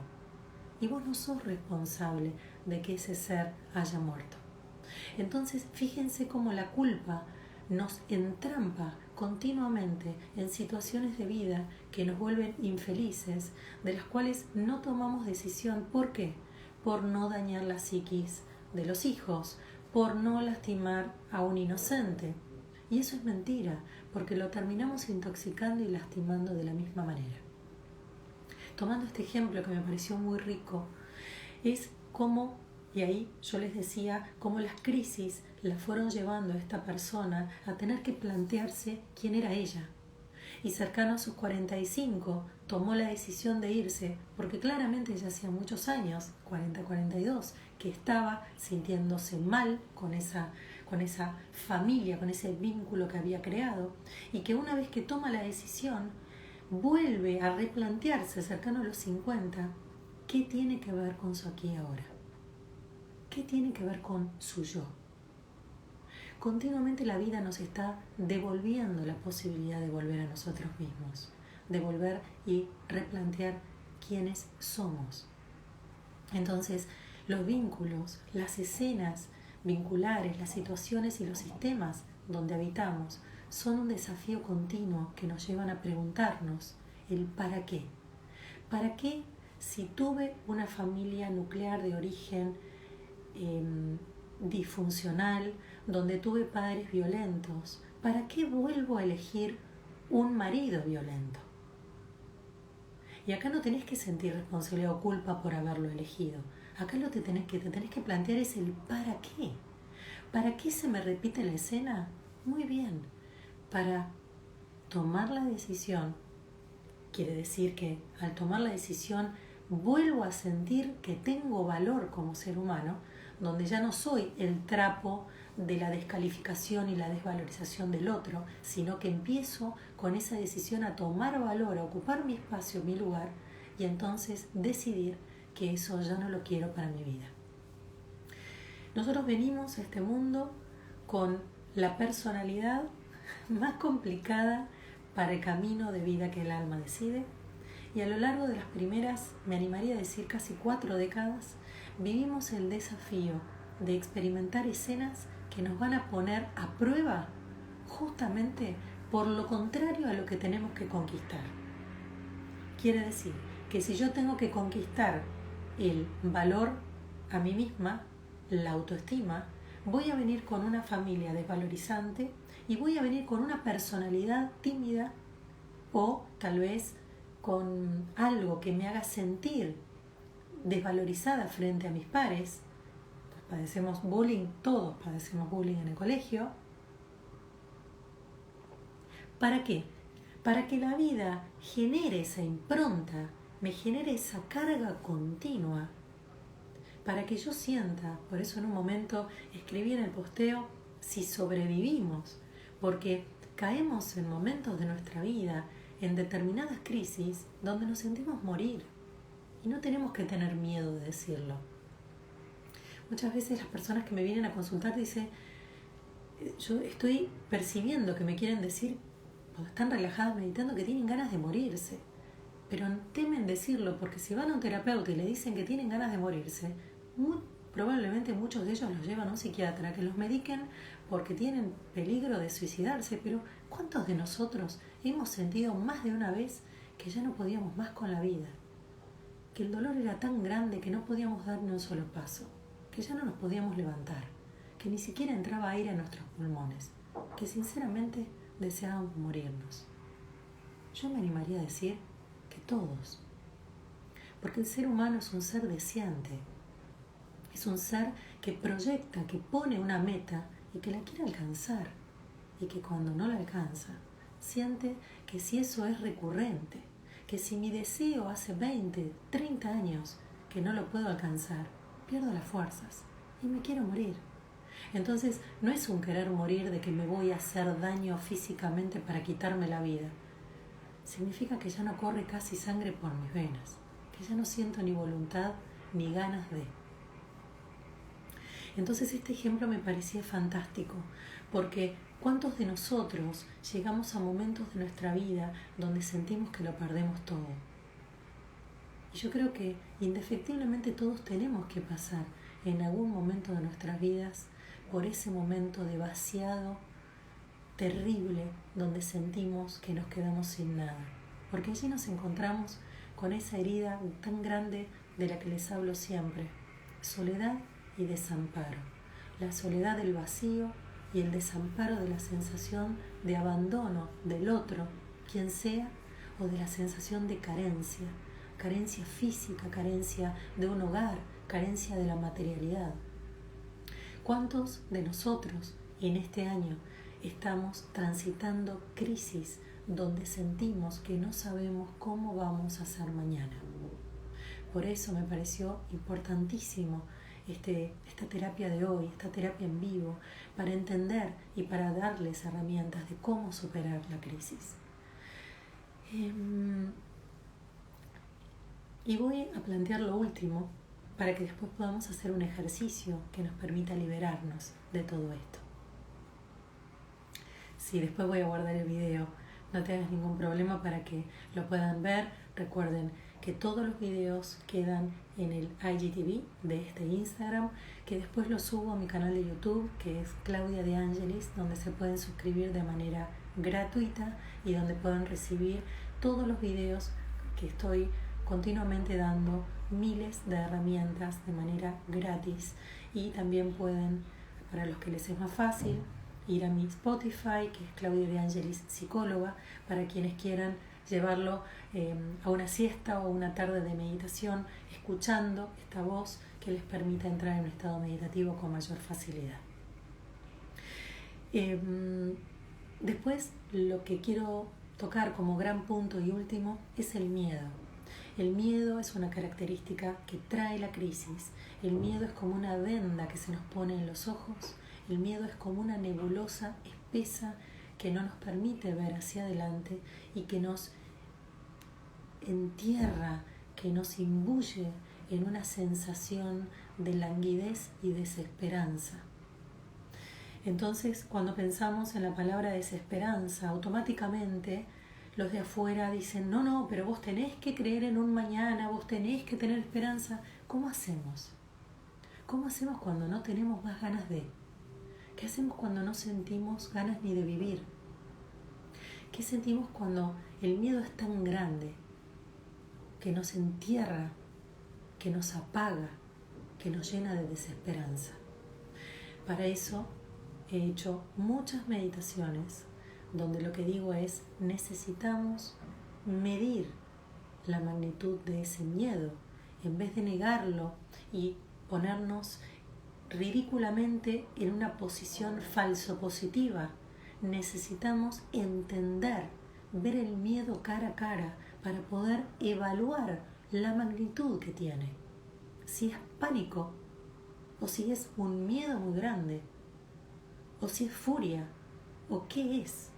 S1: Y vos no sos responsable de que ese ser haya muerto. Entonces, fíjense cómo la culpa nos entrampa continuamente en situaciones de vida que nos vuelven infelices, de las cuales no tomamos decisión. ¿Por qué? Por no dañar la psiquis de los hijos, por no lastimar a un inocente. Y eso es mentira, porque lo terminamos intoxicando y lastimando de la misma manera. Tomando este ejemplo que me pareció muy rico, es como, y ahí yo les decía, cómo las crisis la fueron llevando a esta persona a tener que plantearse quién era ella. Y cercano a sus 45 tomó la decisión de irse, porque claramente ya hacía muchos años, 40-42, que estaba sintiéndose mal con esa familia, con ese vínculo que había creado, y que una vez que toma la decisión, vuelve a replantearse cercano a los 50, ¿qué tiene que ver con su aquí y ahora? ¿Qué tiene que ver con su yo? Continuamente la vida nos está devolviendo la posibilidad de volver a nosotros mismos, de volver y replantear quiénes somos. Entonces, los vínculos, las escenas vinculares, las situaciones y los sistemas donde habitamos son un desafío continuo que nos llevan a preguntarnos el ¿para qué? ¿Para qué si tuve una familia nuclear de origen disfuncional, donde tuve padres violentos? ¿Para qué vuelvo a elegir un marido violento? Y acá no tenés que sentir responsabilidad o culpa por haberlo elegido. Acá lo que te tenés que plantear es el ¿para qué? ¿Para qué se me repite la escena? Muy bien, para tomar la decisión. Quiere decir que al tomar la decisión vuelvo a sentir que tengo valor como ser humano, donde ya no soy el trapo de la descalificación y la desvalorización del otro, sino que empiezo con esa decisión a tomar valor, a ocupar mi espacio, mi lugar, y entonces decidir que eso ya no lo quiero para mi vida. Nosotros venimos a este mundo con la personalidad más complicada para el camino de vida que el alma decide, y a lo largo de las primeras, me animaría a decir casi 4 décadas, vivimos el desafío de experimentar escenas que nos van a poner a prueba justamente por lo contrario a lo que tenemos que conquistar. Quiere decir que si yo tengo que conquistar el valor a mí misma, la autoestima, voy a venir con una familia desvalorizante y voy a venir con una personalidad tímida o tal vez con algo que me haga sentir desvalorizada frente a mis pares. Pues padecemos bullying, todos padecemos bullying en el colegio. ¿Para qué? Para que la vida genere esa impronta, me genere esa carga continua, para que yo sienta, por eso en un momento escribí en el posteo, si sobrevivimos, porque caemos en momentos de nuestra vida, en determinadas crisis, donde nos sentimos morir. Y no tenemos que tener miedo de decirlo. Muchas veces las personas que me vienen a consultar dicen, yo estoy percibiendo que me quieren decir, cuando están relajadas meditando, que tienen ganas de morirse. Pero temen decirlo porque si van a un terapeuta y le dicen que tienen ganas de morirse, muy probablemente muchos de ellos los llevan a un psiquiatra que los mediquen porque tienen peligro de suicidarse. Pero ¿cuántos de nosotros hemos sentido más de una vez que ya no podíamos más con la vida? Que el dolor era tan grande que no podíamos dar ni un solo paso, que ya no nos podíamos levantar, que ni siquiera entraba aire a nuestros pulmones, que sinceramente deseábamos morirnos. Yo me animaría a decir que todos, porque el ser humano es un ser deseante, es un ser que proyecta, que pone una meta y que la quiere alcanzar, y que cuando no la alcanza, siente que si eso es recurrente, que si mi deseo hace 20, 30 años que no lo puedo alcanzar, pierdo las fuerzas y me quiero morir. Entonces no es un querer morir de que me voy a hacer daño físicamente para quitarme la vida. Significa que ya no corre casi sangre por mis venas, que ya no siento ni voluntad ni ganas de. Entonces este ejemplo me parecía fantástico, porque ¿cuántos de nosotros llegamos a momentos de nuestra vida donde sentimos que lo perdemos todo? Y yo creo que indefectiblemente todos tenemos que pasar en algún momento de nuestras vidas por ese momento de vaciado terrible donde sentimos que nos quedamos sin nada. Porque allí nos encontramos con esa herida tan grande de la que les hablo siempre: soledad y desamparo. La soledad del vacío y el desamparo de la sensación de abandono del otro, quien sea, o de la sensación de carencia, carencia física, carencia de un hogar, carencia de la materialidad. ¿Cuántos de nosotros en este año estamos transitando crisis donde sentimos que no sabemos cómo vamos a hacer mañana? Por eso me pareció importantísimo esta terapia de hoy, esta terapia en vivo, para entender y para darles herramientas de cómo superar la crisis. Y voy a plantear lo último para que después podamos hacer un ejercicio que nos permita liberarnos de todo esto. Sí, después voy a guardar el video, no tengas ningún problema para que lo puedan ver. Recuerden que todos los videos quedan en el IGTV de este Instagram, que después lo subo a mi canal de YouTube, que es Claudia De Angelis, donde se pueden suscribir de manera gratuita y donde pueden recibir todos los videos que estoy continuamente dando, miles de herramientas de manera gratis. Y también pueden, para los que les es más fácil, ir a mi Spotify, que es Claudia De Angelis Psicóloga, para quienes quieran llevarlo a una siesta o una tarde de meditación, escuchando esta voz que les permita entrar en un estado meditativo con mayor facilidad. Después, lo que quiero tocar como gran punto y último es el miedo. El miedo es una característica que trae la crisis. El miedo es como una venda que se nos pone en los ojos. El miedo es como una nebulosa espesa que no nos permite ver hacia adelante y que nos entierra, que nos imbuye en una sensación de languidez y desesperanza. Entonces, cuando pensamos en la palabra desesperanza, automáticamente los de afuera dicen, no, pero vos tenés que creer en un mañana, vos tenés que tener esperanza. ¿Cómo hacemos? ¿Cómo hacemos cuando no tenemos más ganas de? ¿Qué hacemos cuando no sentimos ganas ni de vivir? ¿Qué sentimos cuando el miedo es tan grande que nos entierra, que nos apaga, que nos llena de desesperanza? Para eso he hecho muchas meditaciones donde lo que digo es: necesitamos medir la magnitud de ese miedo en vez de negarlo y ponernos ridículamente en una posición falso positiva. Necesitamos entender, ver el miedo cara a cara para poder evaluar la magnitud que tiene. Si es pánico, o si es un miedo muy grande, o si es furia, o qué es.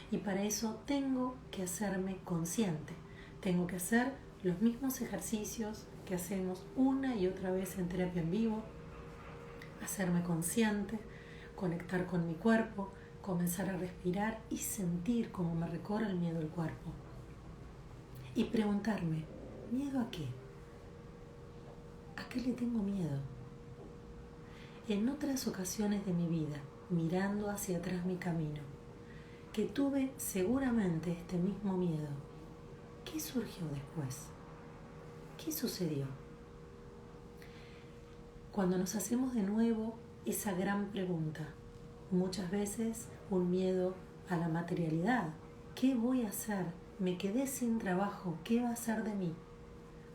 S1: Y para eso tengo que hacerme consciente. Tengo que hacer los mismos ejercicios que hacemos una y otra vez en terapia en vivo. Hacerme consciente, conectar con mi cuerpo, comenzar a respirar y sentir cómo me recorre el miedo al cuerpo. Y preguntarme, ¿miedo a qué? ¿A qué le tengo miedo? En otras ocasiones de mi vida, mirando hacia atrás mi camino, que tuve seguramente este mismo miedo, ¿qué surgió después? ¿Qué sucedió? Cuando nos hacemos de nuevo esa gran pregunta, muchas veces un miedo a la materialidad, ¿qué voy a hacer? Me quedé sin trabajo, ¿qué va a ser de mí?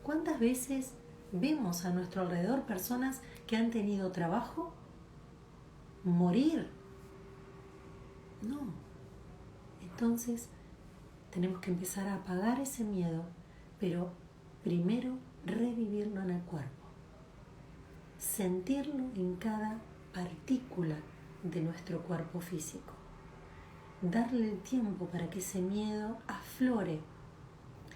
S1: ¿Cuántas veces vemos a nuestro alrededor personas que han tenido trabajo morir? No. Entonces tenemos que empezar a apagar ese miedo, pero primero revivirlo en el cuerpo, sentirlo en cada partícula de nuestro cuerpo físico, darle el tiempo para que ese miedo aflore,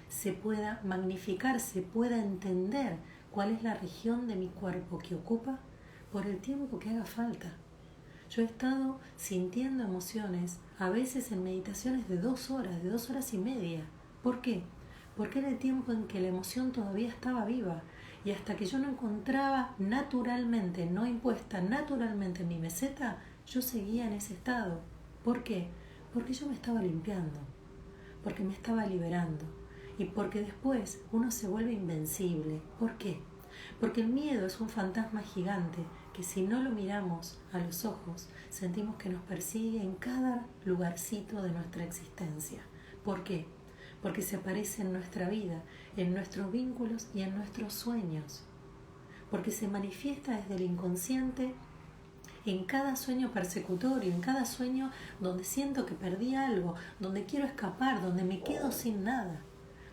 S1: se pueda magnificar, se pueda entender cuál es la región de mi cuerpo que ocupa por el tiempo que haga falta. Yo he estado sintiendo emociones, a veces en meditaciones de 2 horas, de 2 horas y media. ¿Por qué? Porque era el tiempo en que la emoción todavía estaba viva y hasta que yo no encontraba naturalmente, no impuesta naturalmente en mi meseta, yo seguía en ese estado. ¿Por qué? Porque yo me estaba limpiando, porque me estaba liberando y porque después uno se vuelve invencible. ¿Por qué? Porque el miedo es un fantasma gigante que si no lo miramos a los ojos, sentimos que nos persigue en cada lugarcito de nuestra existencia. ¿Por qué? Porque se aparece en nuestra vida, en nuestros vínculos y en nuestros sueños. Porque se manifiesta desde el inconsciente en cada sueño persecutorio, en cada sueño donde siento que perdí algo, donde quiero escapar, donde me quedo sin nada.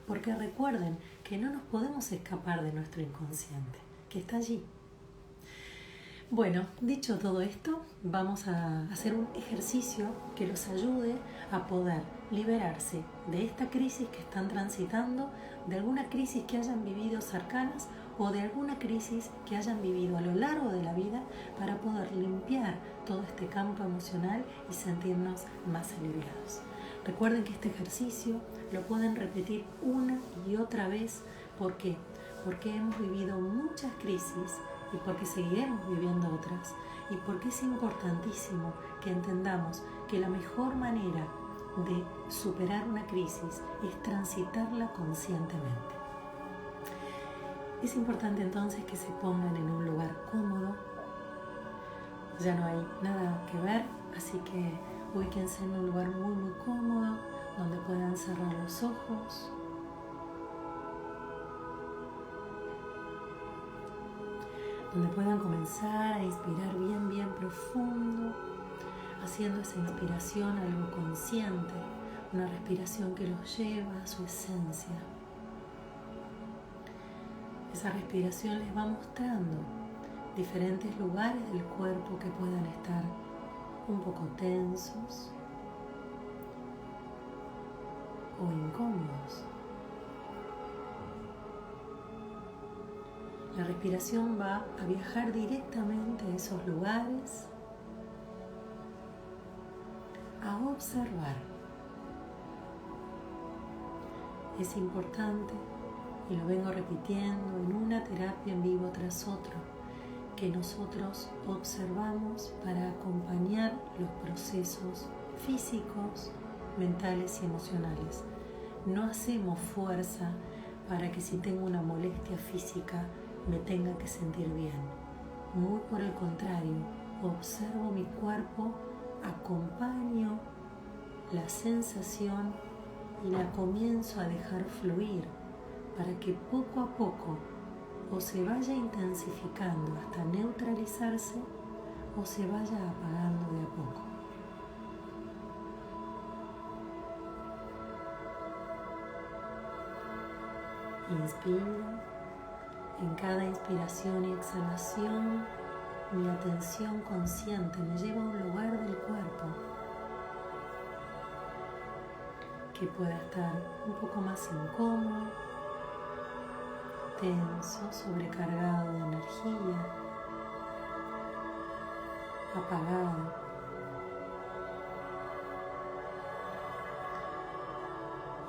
S1: Porque recuerden que no nos podemos escapar de nuestro inconsciente, que está allí. Bueno, dicho todo esto, vamos a hacer un ejercicio que los ayude a poder liberarse de esta crisis que están transitando, de alguna crisis que hayan vivido cercanas o de alguna crisis que hayan vivido a lo largo de la vida para poder limpiar todo este campo emocional y sentirnos más aliviados. Recuerden que este ejercicio lo pueden repetir una y otra vez. ¿Por qué? Porque hemos vivido muchas crisis y porque seguiremos viviendo otras, y porque es importantísimo que entendamos que la mejor manera de superar una crisis es transitarla conscientemente. Es importante entonces que se pongan en un lugar cómodo. Ya no hay nada que ver, así que ubíquense en un lugar muy cómodo donde puedan cerrar los ojos. Donde puedan comenzar a inspirar bien profundo, haciendo esa inspiración algo consciente, una respiración que los lleva a su esencia. Esa respiración les va mostrando diferentes lugares del cuerpo que puedan estar un poco tensos o incómodos. La respiración va a viajar directamente a esos lugares, a observar. Es importante, y lo vengo repitiendo en una terapia en vivo tras otra, que nosotros observamos para acompañar los procesos físicos, mentales y emocionales. No hacemos fuerza para que si tengo una molestia física me tenga que sentir bien. Muy por el contrario, observo mi cuerpo, acompaño la sensación y la comienzo a dejar fluir para que poco a poco o se vaya intensificando hasta neutralizarse o se vaya apagando de a poco. Inspiro. En cada inspiración y exhalación, mi atención consciente me lleva a un lugar del cuerpo que pueda estar un poco más incómodo, tenso, sobrecargado de energía, apagado.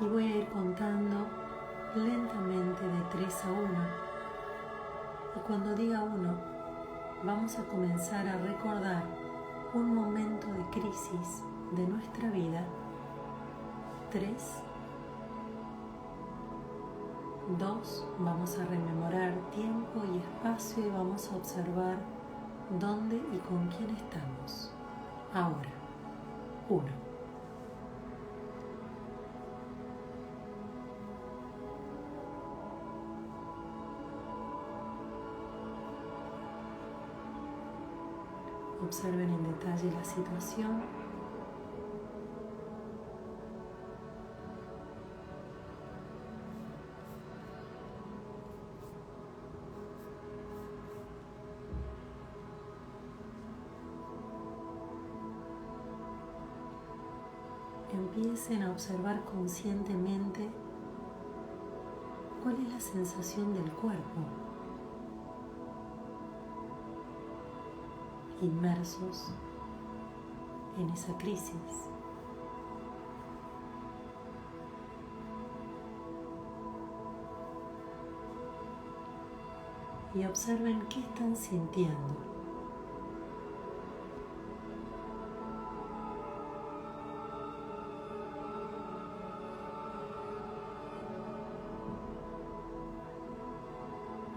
S1: Y voy a ir contando lentamente de 3 a 1. Y cuando diga 1, vamos a comenzar a recordar un momento de crisis de nuestra vida. 3, 2, vamos a rememorar tiempo y espacio y vamos a observar dónde y con quién estamos. Ahora, 1. Observen en detalle la situación. Empiecen a observar conscientemente cuál es la sensación del cuerpo, inmersos en esa crisis. Y observen qué están sintiendo.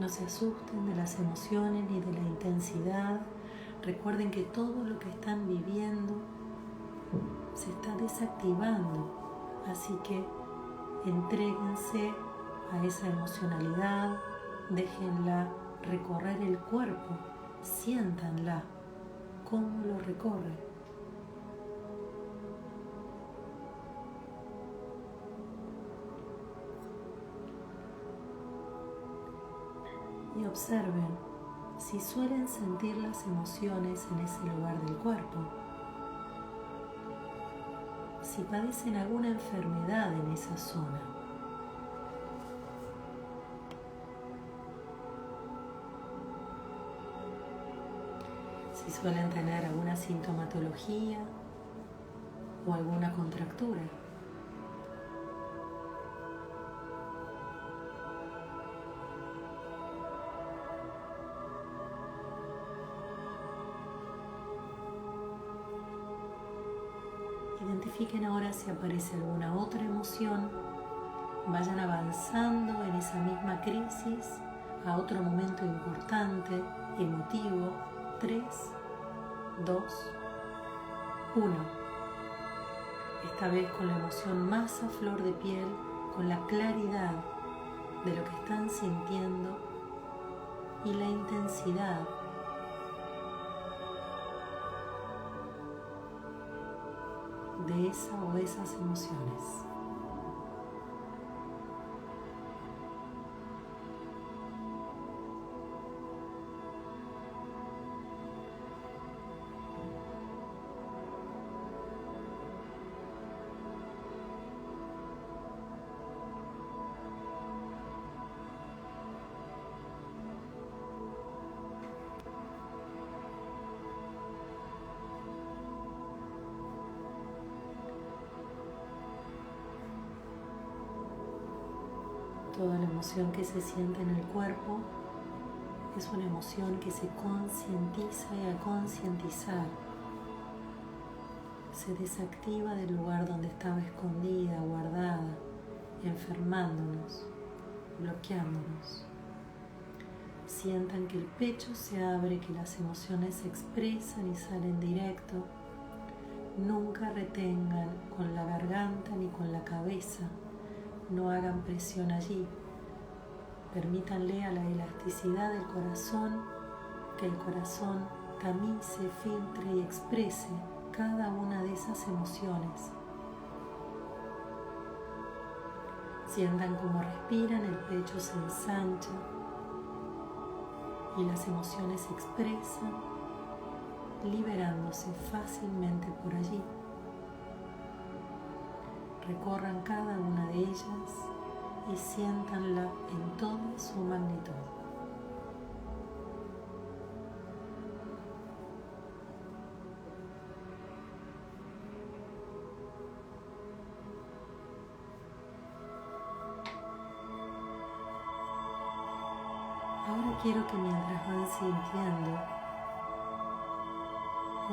S1: No se asusten de las emociones ni de la intensidad. Recuerden que todo lo que están viviendo se está desactivando, así que entréguense a esa emocionalidad, déjenla recorrer el cuerpo, siéntanla, cómo lo recorre. Y observen si suelen sentir las emociones en ese lugar del cuerpo, si padecen alguna enfermedad en esa zona. Si suelen tener alguna sintomatología o alguna contractura. Identifiquen ahora si aparece alguna otra emoción. Vayan avanzando en esa misma crisis a otro momento importante, emotivo. 3, 2, 1. Esta vez con la emoción más a flor de piel, con la claridad de lo que están sintiendo y la intensidad de esa o esas emociones. Toda la emoción que se siente en el cuerpo es una emoción que se concientiza y al concientizar se desactiva del lugar donde estaba escondida, guardada, enfermándonos, bloqueándonos. Sientan que el pecho se abre, que las emociones se expresan y salen directo. Nunca retengan con la garganta ni con la cabeza. No hagan presión allí. Permítanle a la elasticidad del corazón que el corazón tamice, filtre y exprese cada una de esas emociones. Sientan cómo respiran, el pecho se ensancha y las emociones se expresan, liberándose fácilmente por allí. Recorran cada una de ellas y siéntanla en toda su magnitud. Ahora quiero que mientras van sintiendo,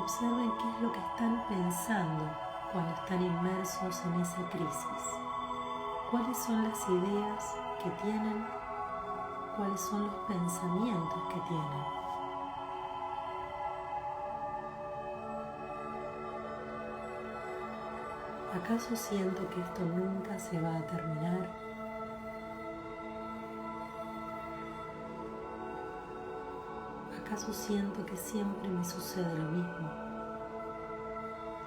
S1: observen qué es lo que están pensando cuando están inmersos en esa crisis. ¿Cuáles son las ideas que tienen? ¿Cuáles son los pensamientos que tienen? ¿Acaso siento que esto nunca se va a terminar? ¿Acaso siento que siempre me sucede lo mismo?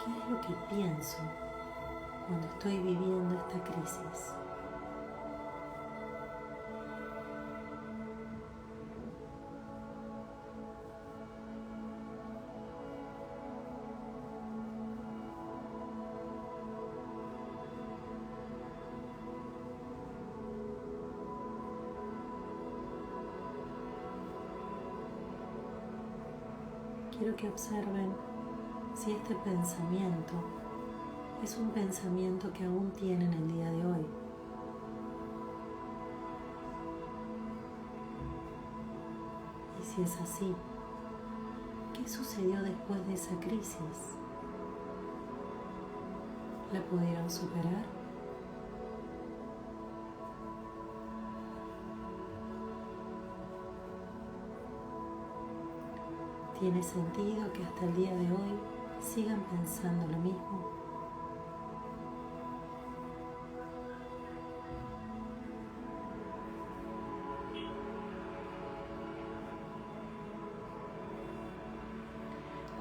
S1: ¿Qué es lo que pienso cuando estoy viviendo esta crisis? Quiero que observen si este pensamiento es un pensamiento que aún tienen el día de hoy. Y si es así, ¿qué sucedió después de esa crisis? ¿La pudieron superar? ¿Tiene sentido que hasta el día de hoy sigan pensando lo mismo?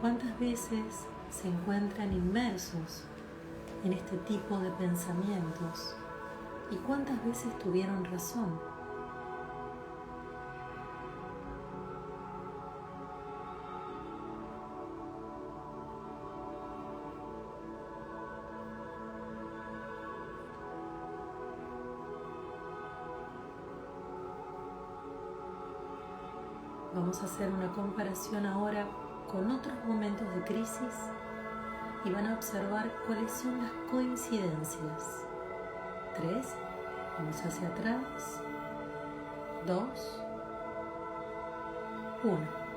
S1: ¿Cuántas veces se encuentran inmersos en este tipo de pensamientos? ¿Y cuántas veces tuvieron razón? Vamos a hacer una comparación ahora con otros momentos de crisis y van a observar cuáles son las coincidencias. 3, vamos hacia atrás, 2, 1.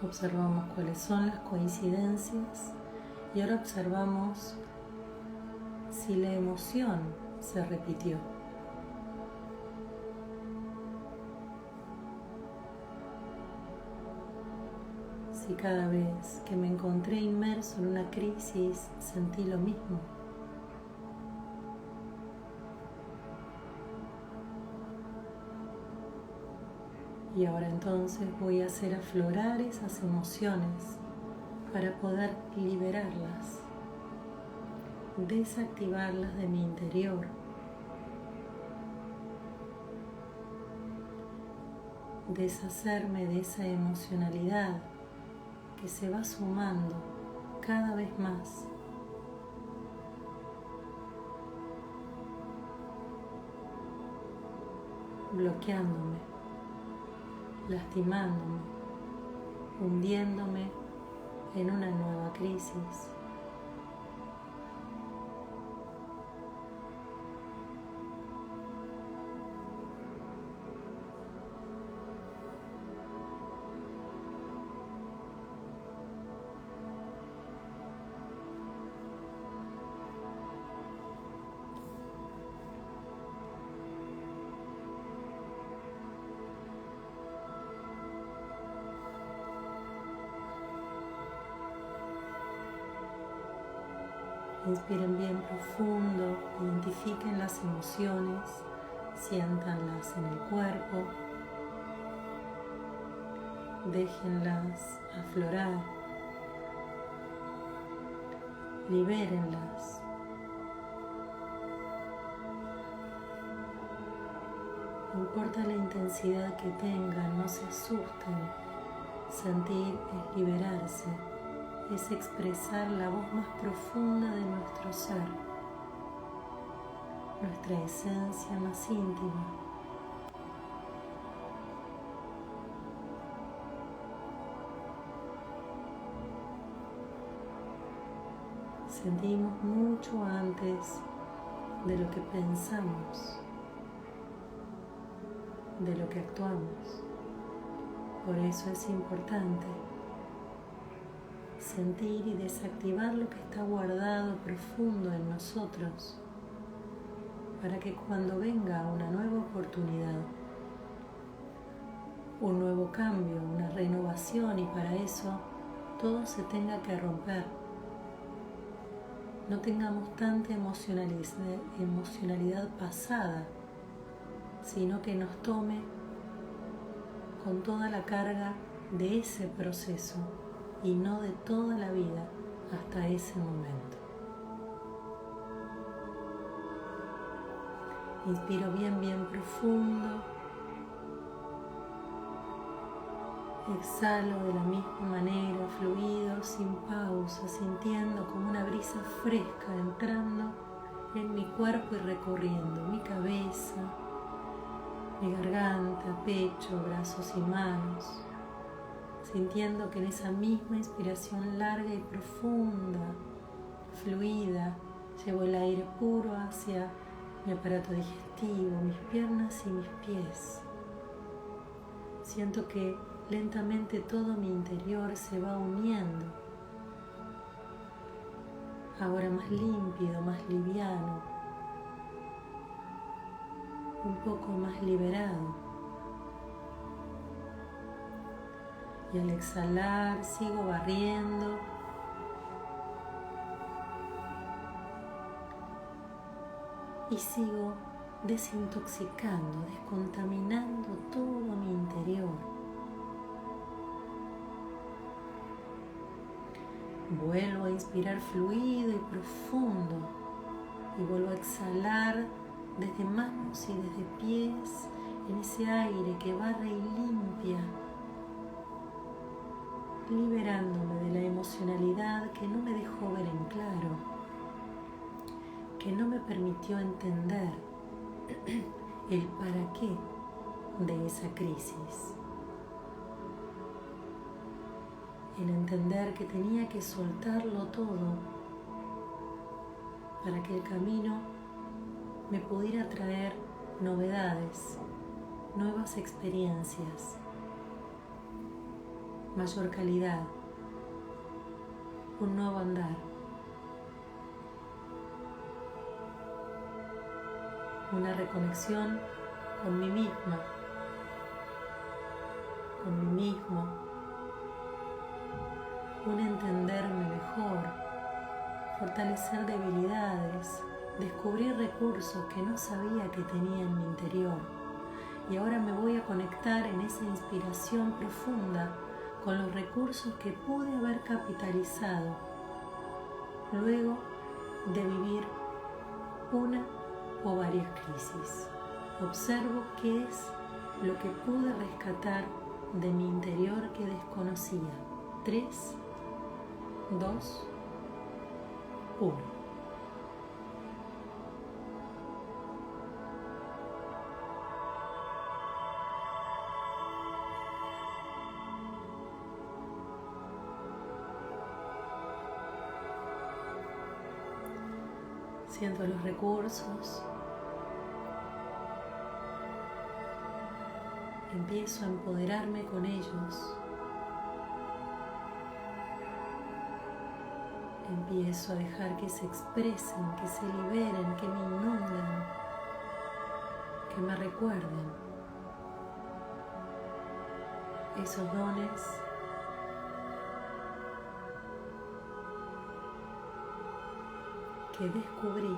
S1: Observamos cuáles son las coincidencias y ahora observamos si la emoción se repitió. Si cada vez que me encontré inmerso en una crisis sentí lo mismo. Y ahora entonces voy a hacer aflorar esas emociones para poder liberarlas, desactivarlas de mi interior, deshacerme de esa emocionalidad que se va sumando cada vez más. Bloqueándome, lastimándome, hundiéndome en una nueva crisis. Inspiren bien profundo, identifiquen las emociones, siéntanlas en el cuerpo, déjenlas aflorar, libérenlas. No importa la intensidad que tengan, no se asusten. Sentir es liberarse, es expresar la voz más profunda de nuestro ser, nuestra esencia más íntima. Sentimos mucho antes de lo que pensamos, de lo que actuamos. Por eso es importante sentir y desactivar lo que está guardado profundo en nosotros, para que cuando venga una nueva oportunidad, un nuevo cambio, una renovación, y para eso todo se tenga que romper, no tengamos tanta emocionalidad pasada, sino que nos tome con toda la carga de ese proceso y no de toda la vida hasta ese momento. Inspiro bien profundo. Exhalo de la misma manera, fluido, sin pausa, sintiendo como una brisa fresca entrando en mi cuerpo y recorriendo mi cabeza, mi garganta, pecho, brazos y manos, sintiendo que en esa misma inspiración larga y profunda, fluida, llevo el aire puro hacia mi aparato digestivo, mis piernas y mis pies. Siento que lentamente todo mi interior se va uniendo, ahora más límpido, más liviano, un poco más liberado. Y al exhalar sigo barriendo y sigo desintoxicando, descontaminando todo mi interior. Vuelvo a inspirar fluido y profundo y vuelvo a exhalar desde manos y desde pies en ese aire que barre y limpia, liberándome de la emocionalidad que no me dejó ver en claro, que no me permitió entender el para qué de esa crisis. El entender que tenía que soltarlo todo para que el camino me pudiera traer novedades, nuevas experiencias, mayor calidad, un nuevo andar, una reconexión con mí misma, con mí mismo, un entenderme mejor, fortalecer debilidades, descubrir recursos que no sabía que tenía en mi interior. Y ahora me voy a conectar en esa inspiración profunda con los recursos que pude haber capitalizado luego de vivir una o varias crisis. Observo qué es lo que pude rescatar de mi interior que desconocía. 3, 2, 1. Siento los recursos. Empiezo a empoderarme con ellos. Empiezo a dejar que se expresen, que se liberen, que me inunden, que me recuerden esos dones que descubrí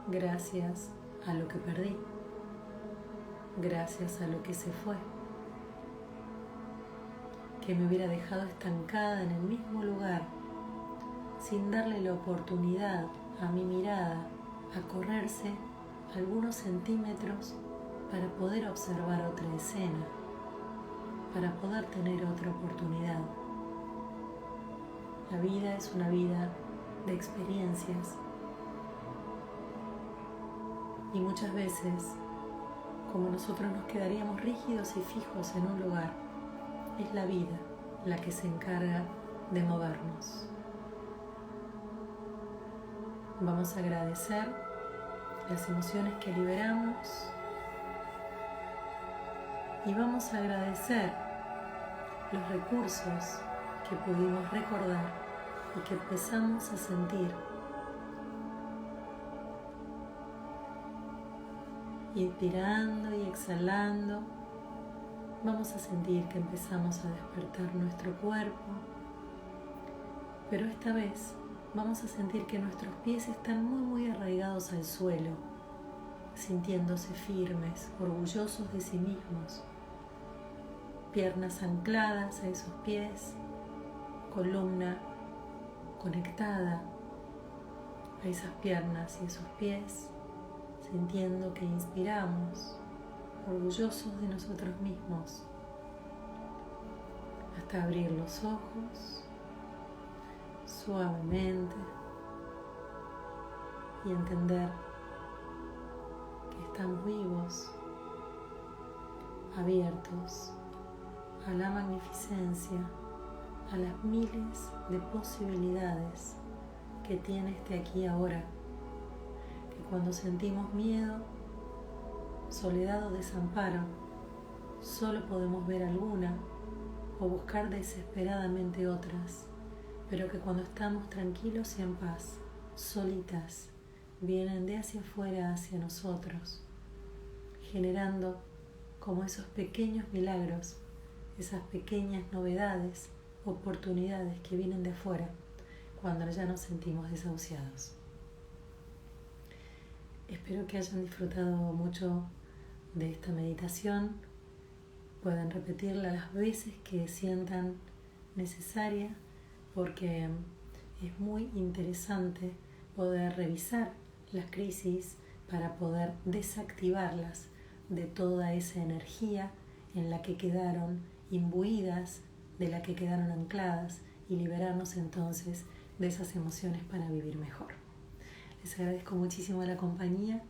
S1: gracias a lo que perdí, gracias a lo que se fue, que me hubiera dejado estancada en el mismo lugar, sin darle la oportunidad a mi mirada a correrse algunos centímetros para poder observar otra escena, para poder tener otra oportunidad. La vida es una vida de experiencias y muchas veces, como nosotros nos quedaríamos rígidos y fijos en un lugar, es la vida la que se encarga de movernos. Vamos a agradecer las emociones que liberamos y vamos a agradecer los recursos que pudimos recordar y que empezamos a sentir. Inspirando y exhalando, vamos a sentir que empezamos a despertar nuestro cuerpo, pero esta vez vamos a sentir que nuestros pies están muy arraigados al suelo, sintiéndose firmes, orgullosos de sí mismos, piernas ancladas a esos pies, columna conectada a esas piernas y esos pies, sintiendo que inspiramos, orgullosos de nosotros mismos, hasta abrir los ojos suavemente y entender que estamos vivos, abiertos a la magnificencia, a las miles de posibilidades que tiene este aquí y ahora, que cuando sentimos miedo, soledad o desamparo, solo podemos ver alguna o buscar desesperadamente otras, pero que cuando estamos tranquilos y en paz, solitas, vienen de hacia afuera hacia nosotros, generando como esos pequeños milagros, esas pequeñas novedades, oportunidades que vienen de afuera cuando ya nos sentimos desahuciados. Espero que hayan disfrutado mucho de esta meditación. Pueden repetirla las veces que sientan necesaria, porque es muy interesante poder revisar las crisis para poder desactivarlas de toda esa energía en la que quedaron imbuidas, de la que quedaron ancladas, y liberarnos entonces de esas emociones para vivir mejor. Les agradezco muchísimo la compañía.